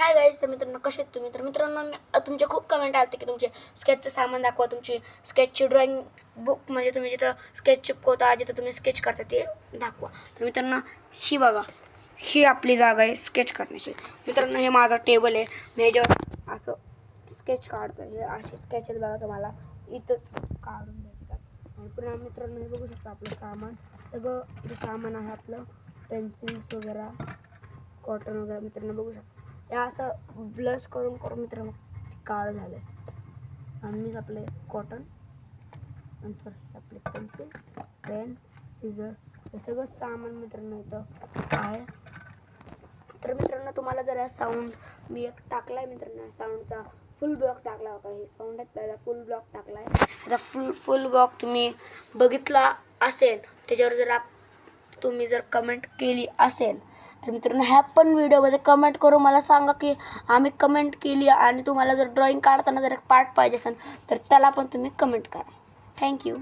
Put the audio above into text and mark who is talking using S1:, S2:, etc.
S1: Hi guys. तर मित्रांनो कसे आहेत तुम्ही? तर मित्रांनो तुमचे खूप कमेंट आले की तुमचे स्केचचं सामान दाखवा, तुमची स्केचची ड्रॉइंग बुक म्हणजे तुम्ही जिथं स्केच चिपकवता, जिथं तुम्ही स्केच करता ते दाखवा. तर मित्रांनो ही बघा, ही आपली जागा आहे स्केच करण्याची. मित्रांनो हे माझा टेबल आहे, मी ह्याच्यावर असं स्केच काढतो. हे असे स्केचेस बघा तुम्हाला इथंच काढून भेटतात. आणि पुन्हा मित्रांनो हे बघू शकता आपलं सामान, सगळं जे सामान आहे आपलं पेन्सिल्स वगैरे, कॉटन वगैरे मित्रांनो बघू शकता. हे असं ब्लश करून करून मित्रांनो काळं झालं आहे. आणि आपले कॉटन, नंतर आपले पेन्सिल, पेन, सीझर, हे सगळं सामान मित्रांनो इथं आहे. तर मित्रांनो तुम्हाला जर साऊंड मी एक टाकला आहे मित्रांनो, साऊंडचा फुल ब्लॉक टाकला होता. हे साऊंड आहे त्याचा फुल ब्लॉक टाकला आहे. त्याचा फुल ब्लॉक तुम्ही बघितला असेल, त्याच्यावर जर तुम्ही जर कमेंट केली असेल तर मित्रांनो ह्या पण व्हिडिओमध्ये कमेंट करून मला सांगा की आम्ही कमेंट केली. आणि तुम्हाला जर ड्रॉइंग काढताना जर एक पार्ट पाहिजे असेल तर त्याला पण तुम्ही कमेंट करा. थँक्यू.